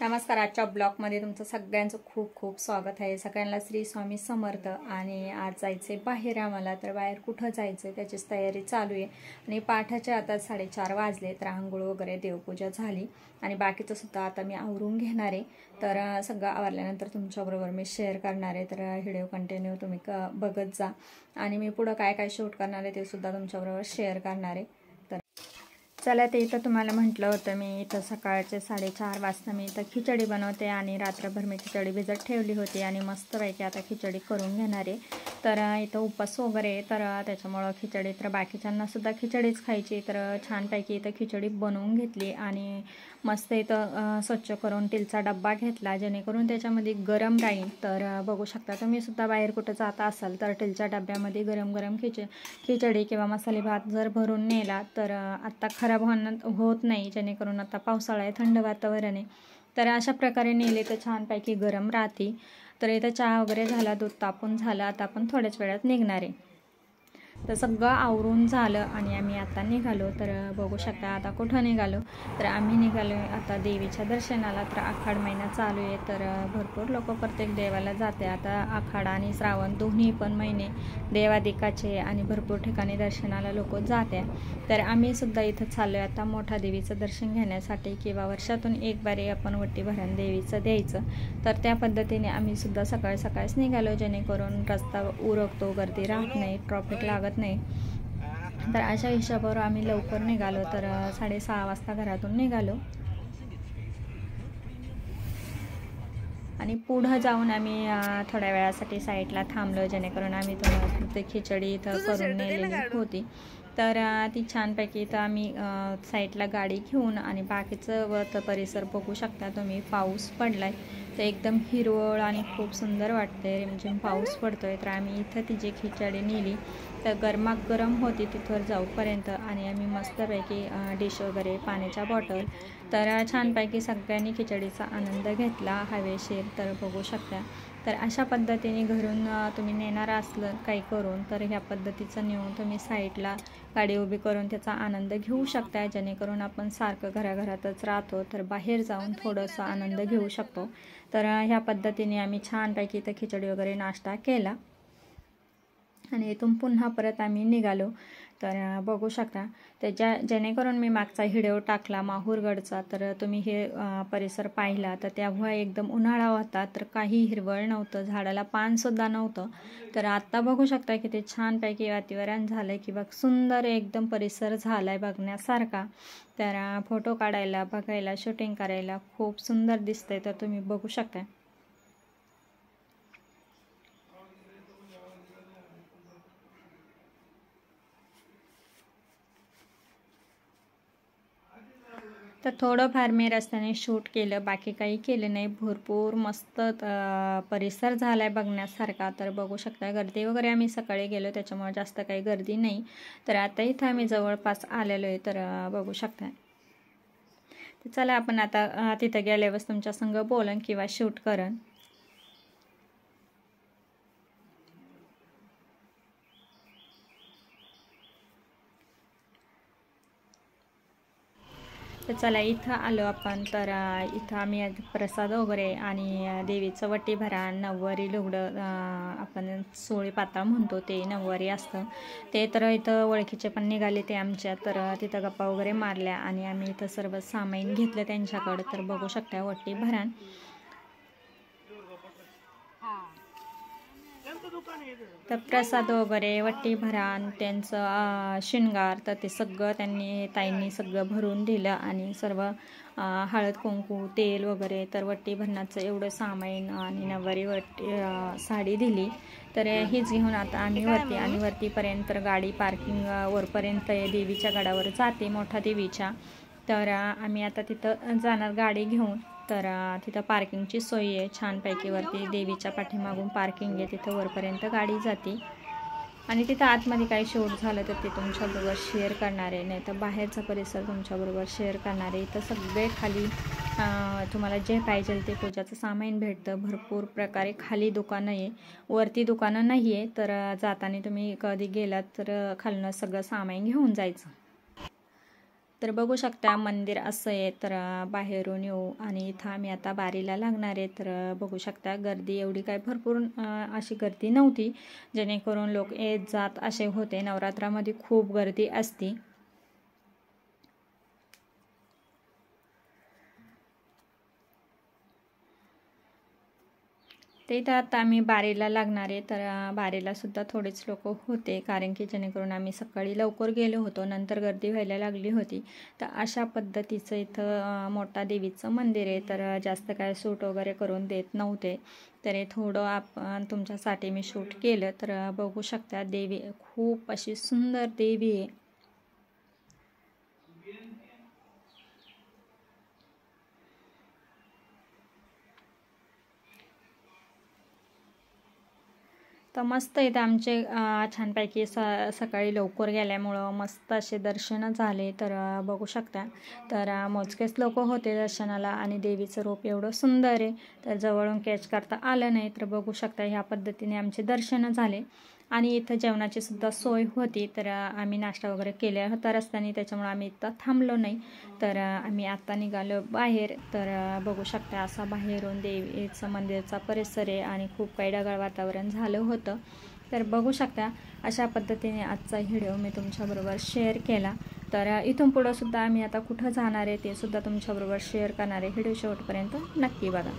नमस्कार. आजच्या ब्लॉगमध्ये तुमचं सगळ्यांचं खूप खूप स्वागत आहे. सगळ्यांना श्री स्वामी समर्थ. आणि आज जायचे बाहेर आम्हाला. तर बाहेर कुठं जायचं त्याचीच तयारी चालू आहे. आणि पाठाचे आता 4:30 वाजले. तर आंघोळ वगैरे देवपूजा झाली आणि बाकीचं सुद्धा आता मी आवरून घेणार आहे. तर सगळं आवरल्यानंतर तुमच्याबरोबर मी शेअर करणार आहे. तर व्हिडिओ कंटिन्यू तुम्ही बघत जा आणि मी पुढं काय काय शूट करणार आहे ते सुद्धा तुमच्याबरोबर शेअर करणार आहे. चला, ते इथं तुम्हाला म्हटलं होतं मी इथं सकाळचे 4:30 वाजता मी इथं खिचडी बनवते आणि रात्रभर मी खिचडी भिजत ठेवली होती आणि मस्तपैकी आता खिचडी करून घेणार आहे. तर इथं उपास वगैरे तर त्याच्यामुळं खिचडी तर बाकीच्यांनासुद्धा खिचडीच खायची. तर छानपैकी इथं खिचडी बनवून घेतली आणि मस्त इथं स्वच्छ करून स्टीलचा डब्बा घेतला जेणेकरून त्याच्यामध्ये गरम राहील. तर बघू शकता तुम्हीसुद्धा बाहेर कुठं जात असाल तर स्टीलच्या डब्यामध्ये गरम गरम खिचडी किंवा मसाले भात जर भरून नेला तर आत्ता खराब होत नाही. जेणेकरून आता पावसाळा आहे, थंड वातावरण आहे. तर अशा प्रकारे नेले तर छानपैकी गरम राहते. तर इथं चहा वगैरे झाला, दूध तापून झालं. आता आपण थोड्याच वेळात निघणार आहे. तर सगळं आवरून झालं आणि आम्ही आता निघालो. तर बघू शकता आता कुठं निघालो. तर आम्ही निघालो आता देवीच्या दर्शनाला. तर आखाड महिना चालू आहे. तर भरपूर लोक प्रत्येक देवाला जाते. आता आखाड आणि श्रावण दोन्ही पण महिने देवादिकाचे आणि भरपूर ठिकाणी दर्शनाला लोक जाते. तर आम्ही सुद्धा इथं चाललो आहे आता मोठा देवीचं दर्शन घेण्यासाठी किंवा वर्षातून एक बारी आपण वटी भरण देवीचं द्यायचं. तर त्या पद्धतीने आम्ही सुद्धा सकाळ सकाळच निघालो जेणेकरून रस्ता उरकतो, गर्दी राहत नाही, ट्रॉफिक लागत नाही. तर अशा हिशोबावर आम्ही लवकर निघालो. तर 6:30 वाजता घरातून निघालो आणि पुढं जाऊन आम्ही थोड्या वेळासाठी साईडला थांबलो जेणेकरून आम्ही ते खिचडी इथं करून नेलेली होती. तर ती छानपैकी इथं आम्ही साईडला गाडी घेऊन आणि बाकीचं परिसर बघू शकता तुम्ही. पाऊस पडलाय तर एकदम हिरवळ आणि खूप सुंदर वाटते. म्हणजे पाऊस पडतोय. तर आम्ही इथं तिची खिचडी नेली तर गरमागरम होती तिथवर जाऊपर्यंत आणि आम्ही मस्तपैकी डिश वगैरे, पाण्याच्या बॉटल. तर छानपैकी सगळ्यांनी खिचडीचा आनंद घेतला हवेशीर. तर बघू शकता. तर अशा पद्धतीने घरून तुम्ही नेणार असलं काही करून तर ह्या पद्धतीचं नेऊन तुम्ही साईडला गाडी उभी करून त्याचा आनंद घेऊ शकता. जेणेकरून आपण सारखं घराघरातच राहतो तर बाहेर जाऊन थोडंसं आनंद घेऊ शकतो. तर ह्या पद्धतीने आम्ही छानपैकी इथं खिचडी वगैरे नाश्ता केला आणि इथून पुन्हा परत आम्ही निघालो. तर बघू शकता. तर जेणेकरून मी मागचा व्हिडिओ टाकला माहूरगडचा तर तुम्ही हे परिसर पाहिला तर तेव्हा एकदम उन्हाळा होता. तर काही हिरवळ नव्हतं, झाडाला पानसुद्धा नव्हतं. तर आत्ता बघू शकता की ते छानपैकी वातावरण झालं आहे किंवा सुंदर एकदम परिसर झाला आहे बघण्यासारखा. तर फोटो काढायला, बघायला, शूटिंग करायला खूप सुंदर दिसतंय. तर तुम्ही बघू शकता. तर थोडंफार मी रस्त्याने शूट केलं, बाकी काही केलं नाही. भरपूर मस्त परिसर झाला आहे बघण्यासारखा. तर बघू शकता. गर्दी वगैरे आम्ही सकाळी गेलो त्याच्यामुळे जास्त काही गर्दी नाही. तर आता इथं आम्ही जवळपास आलेलो आहे. तर बघू शकता. तर चला आपण आता तिथं गेल्यावर तुमच्या संग बोलन किंवा शूट करन. तर चला इथं आलो आपण. तर इथं आम्ही प्रसाद वगैरे आणि देवीचं वटी भरा, नऊवारी लुगडं आपण सोळी पातळ म्हणतो ते नऊवारी असतं ते. तर इथं ओळखीचे पण निघाले ते आमच्या. तर तिथं गप्पा वगैरे मारल्या आणि आम्ही इथं सर्व सामाईन घेतलं त्यांच्याकडं. तर बघू शकता वटी भरान. तर प्रसाद वगैरे, वटी भरान, त्यांचं शिंगार तर ते सगळं ताईंनी सगळं भरून दिलं आणि सर्व हळद कुंकू, तेल वगैरे. तर वटी भरण्याचं एवढं सामाईन आणि नऊवारी साडी दिली. तर हीच घेऊन आता आम्ही वरतीपर्यंत गाडी पार्किंग वरपर्यंत देवीच्या गडावर जाते, मोठा देवीच्या. तर आम्ही आता तिथं जाणार गाडी घेऊन. तर तिथं पार्किंगची सोय आहे छानपैकी. वरती देवीच्या पाठीमागून पार्किंग आहे, तिथं वरपर्यंत गाडी जाते. आणि तिथं आतमध्ये काही शूट झालं तर ते तुमच्याबरोबर शेअर करणार आहे, नाही तर बाहेरचा परिसर तुमच्याबरोबर शेअर करणार आहे. इथं सगळे खाली तुम्हाला जे पाहिजे ते पूजाचं सामान भेटतं. भरपूर प्रकारे खाली दुकानं आहे, वरती दुकानं नाही आहे. तर जाताना तुम्ही कधी गेलात तर खालनं सगळं सामान घेऊन जायचं. तर बघू शकता मंदिर असं आहे. तर बाहेरून येऊ आणि इथं आम्ही आता बारीला लागणार आहे. तर बघू शकता गर्दी एवढी काय भरपूर अशी गर्दी नव्हती, जेणेकरून लोक येत जात असे होते. नवरात्रामध्ये खूप गर्दी असते. ते इथं आता आम्ही बारीला लागणार आहे. तर बारीला सुद्धा थोडेच लोक होते, कारण की जेणेकरून आम्ही सकाळी लवकर गेलो होतो, नंतर गर्दी व्हायला लागली होती. तर अशा पद्धतीचं इथं मोठा देवीचं मंदिर आहे. तर जास्त काय शूट वगैरे करून देत नव्हते, तरी थोडं आपण तुमच्यासाठी मी शूट केलं. तर बघू शकता देवी खूप अशी सुंदर देवी आहे. तर मस्त इथं आमचे छानपैकी सकाळी लवकर गेल्यामुळं मस्त असे दर्शन झाले. तर बघू शकता. तर मोजकेच लोक होते दर्शनाला आणि देवीचं रूप एवढं सुंदर आहे, तर जवळून कॅच करता आलं नाही. तर बघू शकता ह्या पद्धतीने आमचे दर्शन झाले. आणि इथं जेवणाची सुद्धा सोय होती. तर आम्ही नाश्ता वगैरे केला होता रस्त्याने, त्याच्यामुळे आम्ही इथं थांबलो नाही. तर आम्ही आता निघालो बाहेर. तर बघू शकता असा बाहेरून देवीचं मंदिरचा परिसर आहे आणि खूप काही ढगाळ वातावरण झालं होतं. तर बघू शकता अशा पद्धतीने आजचा व्हिडिओ मी तुमच्याबरोबर शेअर केला. तर इथून पुढं सुद्धा आम्ही आता कुठं जाणार आहे ते सुद्धा तुमच्याबरोबर शेअर करणार आहे. व्हिडिओ शेवटपर्यंत नक्की बघा.